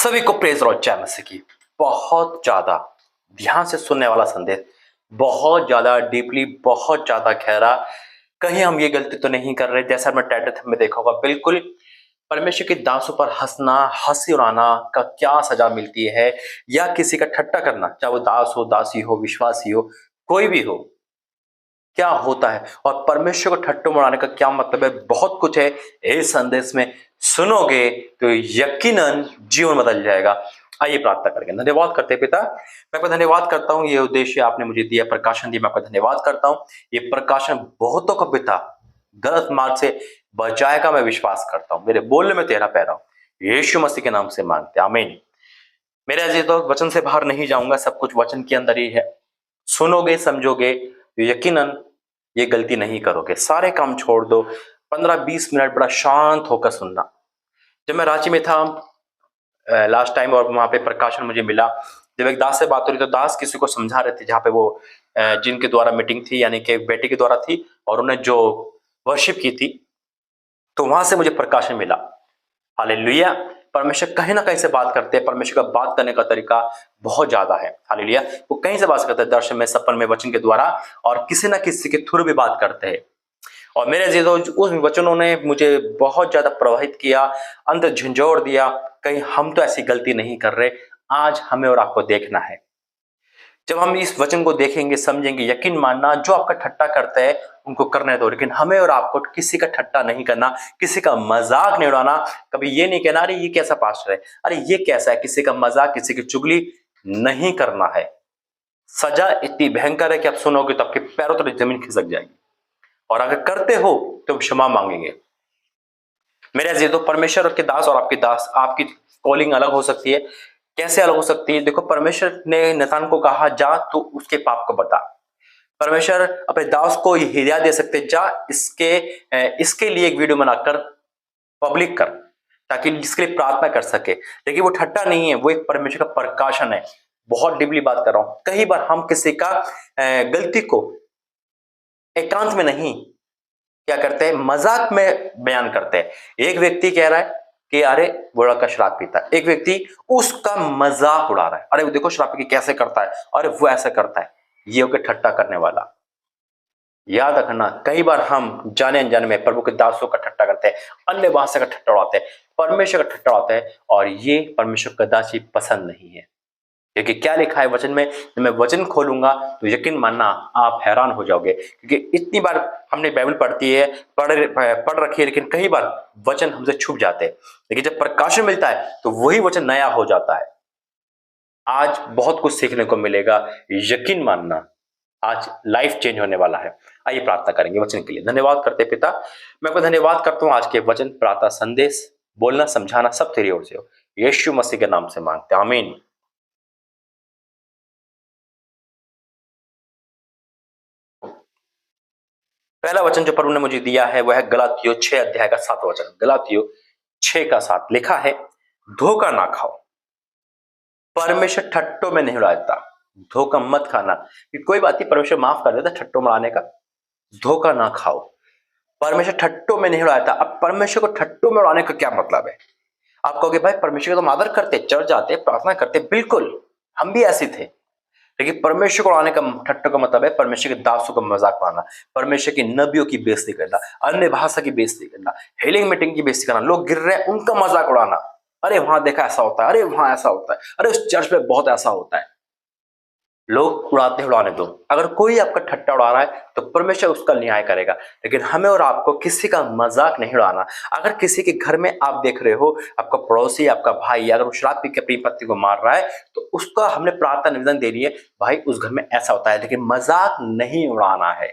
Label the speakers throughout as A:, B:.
A: सभी को praise Lord जय मसीह की। बहुत ज्यादा ध्यान से सुनने वाला संदेश, बहुत ज्यादा डीपली, बहुत ज्यादा गहरा। कहीं हम ये गलती तो नहीं कर रहे जैसा मैं टाइटल में देखा होगा। बिल्कुल परमेश्वर के दासों पर हंसना, हंसी उड़ाना का क्या सजा मिलती है, या किसी का ठट्टा करना, चाहे वो दास हो, दासी हो, विश्वासी हो, कोई भी हो, क्या होता है और परमेश्वर को ठट्टू मराने का क्या मतलब है। बहुत कुछ है इस संदेश में, सुनोगे तो यकीनन जीवन बदल जाएगा। आइए प्रार्थना करेंगे। धन्यवाद करते हैं पिता, मैं आपका धन्यवाद करता हूँ। ये उद्देश्य आपने मुझे दिया, प्रकाशन दिया, मैं आपका धन्यवाद करता हूँ। ये प्रकाशन बहुतों को पिता गलत मार्ग से बचाएगा, मैं विश्वास करता हूँ। मेरे बोलने में तेरा पैरा हूँ, यीशु मसीह के नाम से मांगते हैं, आमीन। मेरे अजीज दोस्त, वचन से बाहर नहीं जाऊंगा, सब कुछ वचन के अंदर ही है। सुनोगे, समझोगे तो यकीनन ये गलती नहीं करोगे। सारे काम छोड़ दो, 15-20 मिनट बड़ा शांत होकर सुनना। जब मैं रांची में था लास्ट टाइम, और वहां पे प्रकाशन मुझे मिला, जब एक दास से बात हो रही तो दास किसी को समझा रहे थे, जहाँ पे वो जिनके द्वारा मीटिंग थी, यानी कि बेटे के द्वारा थी, और उन्हें जो वर्शिप की थी, तो वहां से मुझे प्रकाशन मिला। हालेलुया। परमेश्वर कहीं ना कहीं से बात करते हैं। परमेश्वर का बात करने का तरीका बहुत ज्यादा है। हालेलुया। वो कहीं से बात करते हैं, दर्शन में, सपन में, वचन के द्वारा, और किसी ना किसी के थ्रू भी बात करते हैं। और मेरे अजीजों, उस वचनों ने मुझे बहुत ज्यादा प्रभावित किया, अंदर झंझोड़ दिया। कहीं हम तो ऐसी गलती नहीं कर रहे। आज हमें और आपको देखना है। जब हम इस वचन को देखेंगे, समझेंगे, यकीन मानना, जो आपका ठट्टा करता है उनको करने दो, लेकिन हमें और आपको किसी का ठट्टा नहीं करना, किसी का मजाक नहीं उड़ाना। कभी ये नहीं कहना अरे ये कैसा पास्टर है, अरे ये कैसा है। किसी का मजाक, किसी की चुगली नहीं करना है। सजा इतनी भयंकर है कि आप सुनोगे तो आपके पैरों तले जमीन खिसक जाएगी, और अगर करते हो तो क्षमा मांगेंगे। मेरे अजीजों, परमेश्वर के दास और आपके दास, आपकी कॉलिंग अलग हो सकती है। कैसे अलग हो सकती है? देखो, परमेश्वर ने नतान को कहा जा तो उसके पाप को बता। परमेश्वर अपने दास को हिदायत दे सकते, जा इसके लिए एक वीडियो बनाकर पब्लिक कर, ताकि इसके लिए प्रार्थना कर सके। लेकिन वो ठट्टा नहीं है, वो एक परमेश्वर का प्रकाशन है। बहुत डीपली बात कर रहा हूं। कई बार हम किसी का गलती को एकांत में नहीं, क्या करते हैं, मजाक में बयान करते हैं। एक व्यक्ति कह रहा है कि अरे वो लड़का शराब पीता है, एक व्यक्ति उसका मजाक उड़ा रहा है, अरे वो देखो शराब पी के कैसे करता है, अरे वो ऐसे करता है। ये हो गया ठट्टा करने वाला। याद रखना, कई बार हम जाने अनजाने में प्रभु के दासों का ठट्टा करते हैं, अन्य भाषा का ठट्टा उड़ाते हैं, परमेश्वर का ठट्टा उड़ाते हैं, और ये परमेश्वर कदाची पसंद नहीं है। क्योंकि क्या लिखा है वचन में, जब मैं वचन खोलूंगा तो यकीन मानना आप हैरान हो जाओगे। क्योंकि इतनी बार हमने बाइबल पढ़ती है, पढ़ रखी है, लेकिन कई बार वचन हमसे छुप जाते हैं। लेकिन जब प्रकाशन मिलता है तो वही वचन नया हो जाता है। आज बहुत कुछ सीखने को मिलेगा, यकीन मानना। आज लाइफ चेंज होने वाला है। आइए प्रार्थना करेंगे वचन के लिए। धन्यवाद करते पिता, मैं आपको धन्यवाद करता हूँ। आज के वचन, प्रार्थना, संदेश, बोलना, समझाना सब तेरी ओर से हो। यीशु मसीह के नाम से मांगते हैं, आमीन। पहला वचन जो प्रभु ने मुझे दिया है वह है गलातियों 6 अध्याय का 7 वचन। गलातियों 6 का 7 लिखा है, धोखा ना खाओ, परमेश्वर ठट्टों में नहीं उड़ाता। धोखा मत खाना, कि कोई बात नहीं, परमेश्वर माफ कर देता ठट्टों में उड़ाने का। धोखा ना खाओ, परमेश्वर ठट्टों में नहीं उड़ाता। अब परमेश्वर को ठट्टों में उड़ाने का क्या मतलब है? आप कहोगे भाई परमेश्वर का तो हम आदर करते, चर्च जाते, प्रार्थना करते, बिल्कुल हम भी ऐसे थे। लेकिन परमेश्वर को उड़ाने का, ठट्टों का मतलब है परमेश्वर के दासों का मजाक उड़ाना, परमेश्वर की नबियों की बेइज्जती करना, अन्य भाषा की बेइज्जती करना, हीलिंग मीटिंग की बेइज्जती करना, लोग गिर रहे हैं उनका मजाक उड़ाना। अरे वहां देखा ऐसा होता है, अरे वहां ऐसा होता है, अरे उस चर्च में बहुत ऐसा होता है। लोग उड़ाते उड़ाने दो। अगर कोई आपका ठट्टा उड़ा रहा है तो परमेश्वर उसका न्याय करेगा। लेकिन हमें और आपको किसी का मजाक नहीं उड़ाना। अगर किसी के घर में आप देख रहे हो, आपका पड़ोसी, आपका भाई, अगर वो शराब पी के अपनी पत्नी को मार रहा है, तो उसका हमने प्रार्थना निवेदन देनी है, भाई उस घर में ऐसा होता है। लेकिन मजाक नहीं उड़ाना है।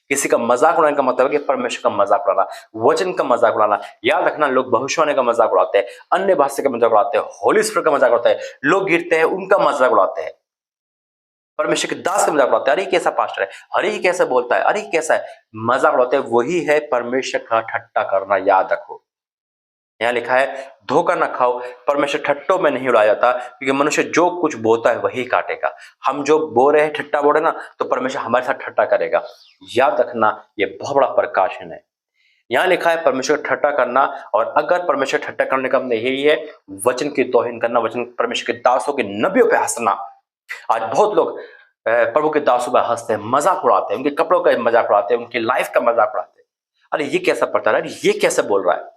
A: किसी का मजाक उड़ाने का मतलब है कि परमेश्वर का मजाक उड़ाना, वचन का मजाक उड़ाना। याद रखना, लोग भविष्यवाणी का मजाक उड़ाते हैं, अन्य भाषा का मजाक उड़ाते हैं, होली स्पिरिट का मजाक उड़ाते हैं, लोग गिरते हैं उनका मजाक उड़ाते हैं, परमेश्वर के दास का मजाक उड़ाते हैं। अरे कैसा पास्टर है, अरे ये कैसा बोलता है, अरे कैसा है, मजाक उड़ाते हैं। वही है परमेश्वर का ठट्टा करना। याद रखो, यहाँ लिखा है धोखा ना खाओ, परमेश्वर ठट्टों में नहीं उड़ाया जाता। क्योंकि मनुष्य जो कुछ बोता है वही काटेगा। हम जो बो रहे हैं, ठट्टा बोल रहे ना, तो परमेश्वर हमारे साथ ठट्टा करेगा। याद रखना, ये बहुत बड़ा प्रकाशन है। यहाँ लिखा है परमेश्वर का ठट्टा करना, और अगर परमेश्वर ठट्टा करने का मतलब यही है वचन की तौहीन करना, वचन परमेश्वर के दासों के नबियों पे हंसना। आज बहुत लोग प्रभु के दासों पर हंसते हैं, मजाक उड़ाते हैं, उनके कपड़ों का मजाक उड़ाते हैं, उनकी लाइफ का मजाक उड़ाते हैं। अरे ये कैसा पढ़ता है, अरे ये कैसे बोल रहा है।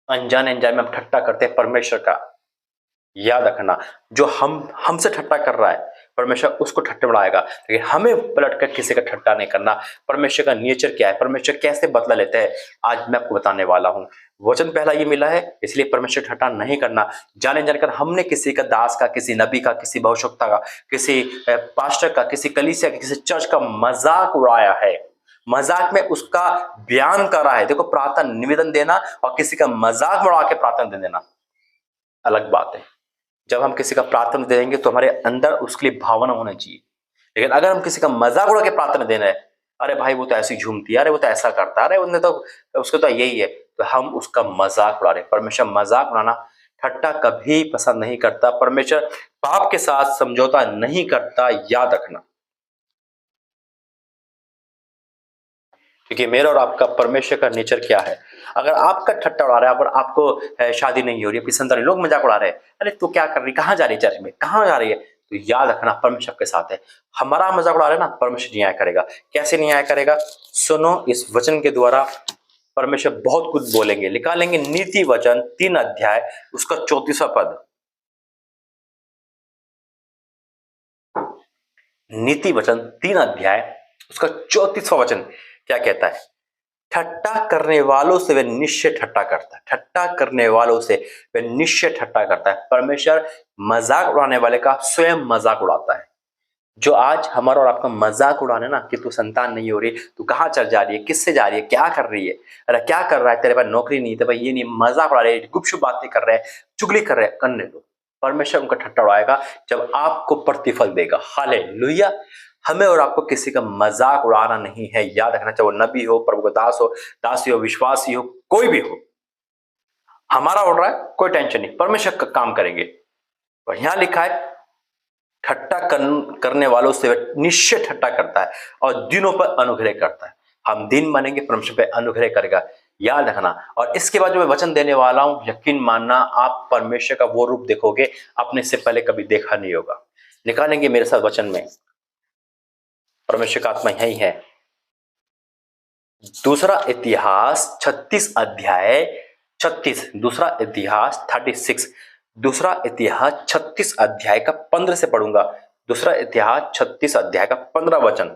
A: अनजाने अनजाने में हम ठट्टा करते हैं परमेश्वर का। याद रखना, जो हमसे ठट्टा कर रहा है परमेश्वर उसको ठट्टे उड़ाएगा, लेकिन हमें पलट कर किसी का ठट्टा नहीं करना। परमेश्वर का नेचर क्या है, परमेश्वर कैसे बदला लेते हैं, आज मैं आपको बताने वाला हूं। वचन पहला ये मिला है, इसलिए परमेश्वर ठट्टा नहीं करना। जाने जानकर हमने किसी का दास का, किसी नबी का, किसी भविष्यवक्ता का, किसी पास्टर का, किसी कलीसिया का, किसी चर्च का मजाक उड़ाया है, मजाक में उसका बयान कर रहा है। देखो, प्रार्थना निवेदन देना और किसी का मजाक उड़ा के प्रार्थना दे देना अलग बात है। जब हम किसी का प्रार्थना देंगे तो हमारे अंदर उसके लिए भावना होना चाहिए, लेकिन अगर हम किसी का मजाक उड़ा के प्रार्थना दे रहे हैं, अरे भाई वो तो ऐसी झूमती है, अरे वो तो ऐसा करता है, अरे उन्हें तो उसको तो यही है, तो हम उसका मजाक उड़ा रहे। परमेश्वर मजाक उड़ाना, ठट्टा कभी पसंद नहीं करता। परमेश्वर पाप के साथ समझौता नहीं करता, याद रखना। क्योंकि मेरा और आपका परमेश्वर का नेचर क्या है। अगर आपका ठट्टा उड़ा रहा है, अगर आपको शादी नहीं हो रही, आपकी संतान, लोग मजाक उड़ा रहे हैं, अरे तू क्या कर रही, कहाँ जा रही है, चर्च में कहाँ जा रही है, तो याद रखना परमेश्वर के साथ है। हमारा मजाक उड़ा रहे ना, परमेश्वर न्याय करेगा। कैसे न्याय करेगा, सुनो इस वचन के द्वारा परमेश्वर बहुत कुछ बोलेंगे। निकालेंगे नीति वचन 3 अध्याय उसका 34वां पद। नीति वचन 3 अध्याय उसका 34वां वचन क्या कहता है, ठट्टा करने वालों से वह निश्चय ठट्टा करता है। ठट्टा करने वालों से वह निश्चय ठट्टा करता है। परमेश्वर मजाक उड़ाने वाले का स्वयं मजाक उड़ाता है। जो आज हमारा और आपका मजाक उड़ाने ना, कि तू संतान नहीं हो रही, तू कहाँ चल जा रही है, किससे जा रही है, क्या कर रही है, अरे क्या कर रहा है, तेरे पास नौकरी नहीं, तेरे पास ये नहीं, मजाक उड़ा रहे, गुपचुप बातें कर रहे हैं, चुगली कर रहे हैं, करने दो। परमेश्वर उनका ठट्टा उड़ाएगा जब आपको प्रतिफल देगा। हालेलुया। हमें और आपको किसी का मजाक उड़ाना नहीं है, याद रखना। चाहे वो नबी हो, प्रभु का दास हो, दासी हो, विश्वासी हो, कोई भी हो, हमारा उड़ रहा है कोई टेंशन नहीं, परमेश्वर का काम करेंगे। और यहां लिखा है ठट्टा करने वालों से निश्चय ठट्टा करता है और दिनों पर अनुग्रह करता है। हम दिन मानेंगे, परमेश्वर पे अनुग्रह करेगा, याद रखना। और इसके बाद जो मैं वचन देने वाला हूं, यकीन मानना आप परमेश्वर का वो रूप देखोगे आपने इससे पहले कभी देखा नहीं होगा। निकालेंगे मेरे साथ वचन में, परमेश्वर का आत्मा यही है। दूसरा इतिहास 36 अध्याय 36, दूसरा इतिहास 36, दूसरा इतिहास 36 अध्याय का 15 से पढ़ूंगा। दूसरा इतिहास 36 अध्याय का 15 वचन,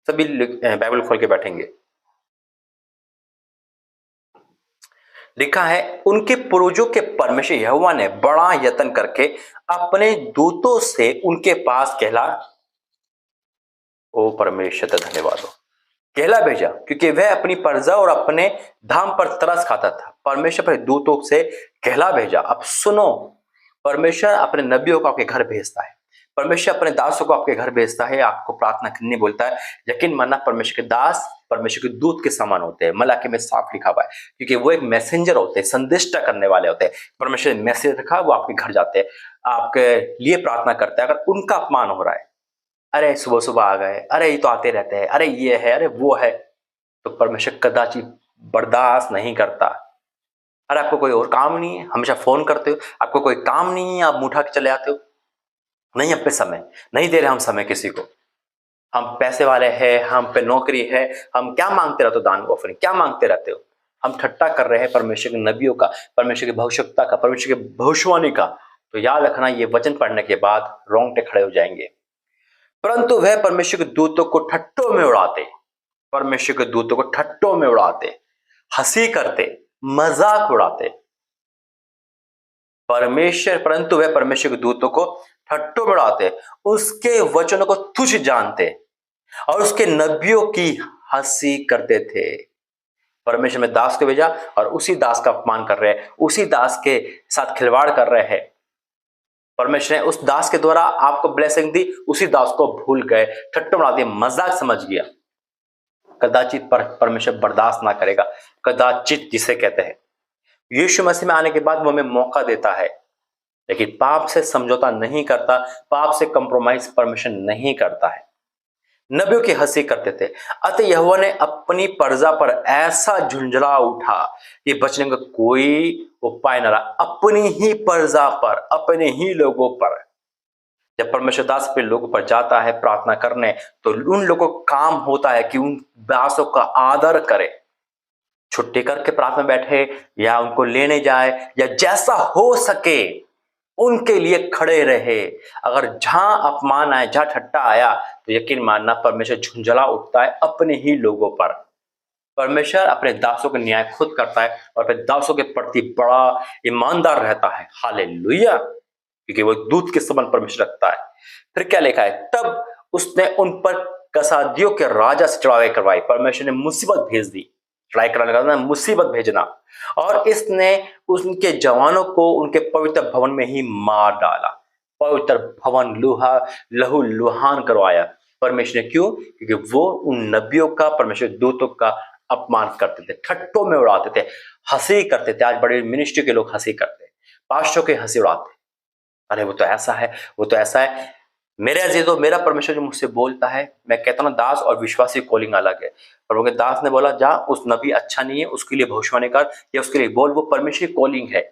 A: सभी बाइबल खोल के बैठेंगे। लिखा है, उनके पूर्वजों के परमेश्वर यहोवा ने बड़ा यत्न करके अपने दूतों से उनके पास कहला, ओ परमेश्वर धन्यवाद हो, कहला भेजा, क्योंकि वह अपनी प्रजा और अपने धाम पर तरस खाता था। परमेश्वर पर दूतों से कहला भेजा। अब सुनो, परमेश्वर अपने नबियों को आपके घर भेजता है, परमेश्वर अपने दासों को आपके घर भेजता है, आपको प्रार्थना करने बोलता है। यकीन मानना, परमेश्वर के दास परमेश्वर के दूत के समान होते हैं। मलाकी में साफ लिखा हुआ है, क्योंकि वो एक मैसेंजर होते हैं, संदेष्टा करने वाले होते हैं। परमेश्वर ने मैसेज रखा, वो आपके घर जाते हैं, आपके लिए प्रार्थना करते हैं। अगर उनका अपमान हो रहा है, अरे सुबह सुबह आ गए, अरे ये तो आते रहते हैं, अरे ये है, अरे वो है, तो परमेश्वर कदाचित बर्दाश्त नहीं करता। अरे आपको कोई और काम नहीं है, हमेशा फोन करते हो, आपको कोई काम नहीं है, आप मुंह उठा के चले आते हो, नहीं हम पे समय नहीं दे रहे, हम समय किसी को, हम पैसे वाले हैं, हम पे नौकरी है, हम क्या मांगते रहते हो, दान ऑफरिंग क्या मांगते रहते हो। हम ठट्टा कर रहे हैं परमेश्वर के नबियों का, परमेश्वर की भविष्यवक्ता का, परमेश्वर की भविष्यवाणी का। तो याद रखना, ये वचन पढ़ने के बाद रोंगटे खड़े हो जाएंगे। परंतु वह परमेश्वर के दूतों को ठट्टों में उड़ाते, परमेश्वर के दूतों को ठट्टों में उड़ाते, हंसी करते, मजाक उड़ाते। परंतु वह परमेश्वर के दूतों को ठट्टों में उड़ाते, उसके वचनों को तुच्छ जानते और उसके नबियों की हंसी करते थे। परमेश्वर में दास को भेजा और उसी दास का अपमान कर रहे हैं, उसी दास के साथ खिलवाड़ कर रहे हैं। परमेश्वर ने उस दास के द्वारा आपको ब्लेसिंग दी, उसी दास को भूल गए, ठट्टों में उड़ा दिया, मजाक समझ गया। कदाचित परमेश्वर बर्दाश्त ना करेगा, कदाचित जिसे कहते हैं। यीशु मसीह में आने के बाद वो हमें मौका देता है, लेकिन पाप से समझौता नहीं करता, पाप से कंप्रोमाइज परमेश्वर नहीं करता है। नबियों की हंसी करते थे। अतः यहोवा ने अपनी प्रजा पर ऐसा झुंझला उठा कि बचने का कोई उपाय न रहा। अपनी ही प्रजा पर, अपने ही लोगों पर। जब परमेश्वर दास पे लोगों पर जाता है प्रार्थना करने, तो उन लोगों का काम होता है कि उन दासों का आदर करे, छुट्टी करके प्रार्थना बैठे या उनको लेने जाए या जैसा हो सके उनके लिए खड़े रहे। अगर जहां अपमान आए, जहां ठट्टा आया, तो यकीन मानना परमेश्वर झुंझला उठता है अपने ही लोगों पर। परमेश्वर अपने दासों का न्याय खुद करता है और अपने दासों के प्रति बड़ा ईमानदार रहता है। हालेलुया, क्योंकि वो दूत के समान परमेश्वर रखता है। फिर क्या लिखा है, तब उसने उन पर कसादियों के राजा से चढ़ावे करवाई। परमेश्वर ने मुसीबत भेज दी, चढ़ाई कराने का मतलब मुसीबत भेजना, और इसने उनके जवानों को उनके पवित्र भवन में ही मार डाला। पवित्र भवन लहू लुहान करवाया। परमेश्वर ने क्यों? क्योंकि वो उन नबियों का, परमेश्वर दूतों का अपमान करते थे, ठट्टों में उड़ाते थे, हंसी करते थे। आज बड़े मिनिस्ट्री के लोग हंसी करते हैं, पास्टरों के हंसी उड़ाते, अरे वो तो ऐसा है, वो तो ऐसा है। मेरे अजीजों, मेरा परमेश्वर जो मुझसे बोलता है, मैं कहता हूँ दास और विश्वासी कॉलिंग अलग है। पर उनके दास ने बोला जा उस नबी अच्छा नहीं है, उसके लिए भविष्यवाणी कर या उसके लिए बोल, वो परमेश्वर की कॉलिंग है,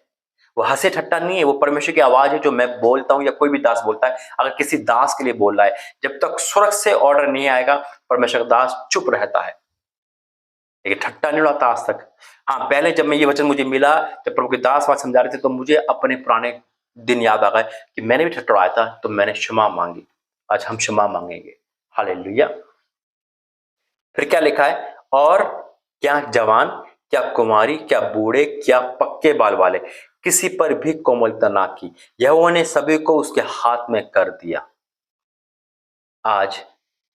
A: वो हंसे ठट्टा नहीं है, वो परमेश्वर की आवाज है जो मैं बोलता हूँ या कोई भी दास बोलता है। अगर किसी दास के लिए बोल रहा है, जब तक स्वर्ग से ऑर्डर नहीं आएगा, परमेश्वर का दास चुप रहता है, लेकिन ठट्टा नहीं उड़ाता आज तक। हाँ, पहले जब मैं ये वचन मुझे मिला, जब प्रभु के दास बात समझा रहे थे, तो मुझे अपने पुराने दिन याद आ गए कि मैंने भी ठट्टा उड़ाया था, तो मैंने क्षमा मांगी। आज हम क्षमा मांगेंगे। हालेलुया। फिर क्या लिखा है, और क्या जवान, क्या कुमारी, क्या बूढ़े, क्या पक्के बाल वाले, किसी पर भी कोमलता ना की, यहोवा ने सभी को उसके हाथ में कर दिया। आज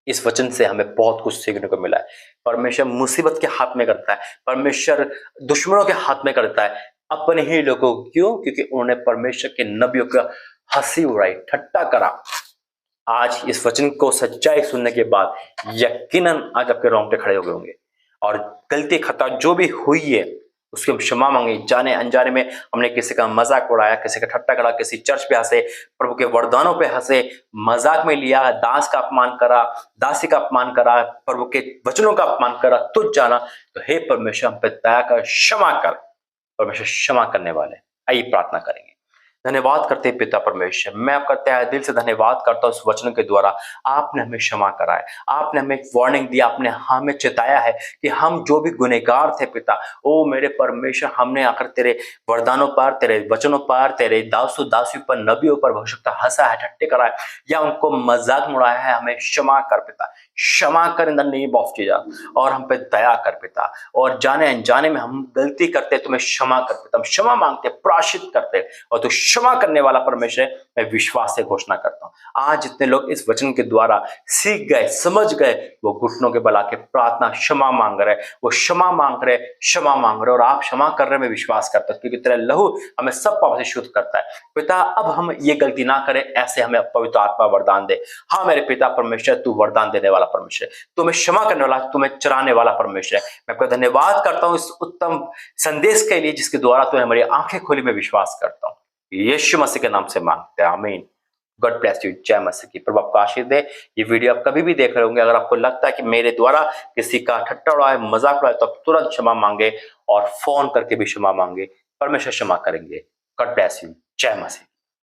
A: इस वचन से हमें बहुत कुछ सीखने को मिला है। परमेश्वर मुसीबत के हाथ में करता है, परमेश्वर दुश्मनों के हाथ में करता है, अपने ही लोगों को। क्यों? क्योंकि उन्होंने परमेश्वर के नबियों का हंसी उड़ाई, ठट्टा करा। आज इस वचन को सच्चाई सुनने के बाद यकीनन आज आपके रोंगटे खड़े हो गए होंगे, और गलती खता जो भी हुई है उसकी हम क्षमा मांगे। जाने अनजाने में हमने किसी का मजाक उड़ाया, किसी का ठट्टा करा, किसी चर्च पे हंसे, प्रभु के वरदानों पे हंसे, मजाक में लिया, दास का अपमान करा, दासी का अपमान करा, प्रभु के वचनों का अपमान करा, तुझ जाना, तो हे परमेश्वर हम पे दया कर, क्षमा कर। परमेश्वर क्षमा करने वाले। आइए प्रार्थना करेंगे। धन्यवाद करते हैं पिता परमेश्वर, मैं आपका तहे दिल से धन्यवाद करता हूँ उस वचन के द्वारा। आपने हमें क्षमा करा है, आपने हमें एक वार्निंग दिया, आपने हमें चेताया है कि हम जो भी गुनहगार थे पिता, ओ मेरे परमेश्वर, हमने आकर तेरे वरदानों पर, तेरे वचनों पर, तेरे दासों दासियों पर, नबियों पर भविष्यता हंसा है, ठट्टे करा है, या उनको मजाक में उड़ाया है। हमें क्षमा कर पिता, क्षमा कर in the name of Jesus, और हम पे दया कर पिता। और जाने अनजाने में हम गलती करते, तुम्हें क्षमा कर पिता, हम क्षमा मांगते, प्रायश्चित करते, और तू क्षमा करने वाला परमेश्वर है। मैं विश्वास से घोषणा करता हूं, आज जितने लोग इस वचन के द्वारा सीख गए, समझ गए, वो घुटनों के बल आके प्रार्थना क्षमा मांग रहे, वो क्षमा मांग रहे, क्षमा मांग रहे, और आप क्षमा कर रहे, मैं विश्वास करता हूं, क्योंकि तेरा लहू हमें सब पाप से शुद्ध करता है पिता। अब हम ये गलती ना करें, ऐसे हमें पवित्र आत्मा वरदान दे। हाँ मेरे पिता परमेश्वर, तू वरदान देने वाला परमेश्वर, तुम्हें क्षमा करने वाला, तुम्हें चराने वाला परमेश्वर है। मैं आपका धन्यवाद करता हूँ इस उत्तम संदेश के लिए, जिसके द्वारा तूने हमारी आंखें खोली। मैं विश्वास करता हूँ, यीशु मसीह के नाम से मांगते हैं, आमीन। God bless you. जय मसीह की। प्रभु आपको आशीष दे। ये वीडियो आप कभी भी देख रहे होंगे, अगर आपको लगता है कि मेरे द्वारा किसी का ठट्टा उड़ाया, मजाक उड़ाया, तो आप तुरंत क्षमा मांगे, और फोन करके भी क्षमा मांगे, परमेश्वर क्षमा करेंगे। God bless you. जय मसीह।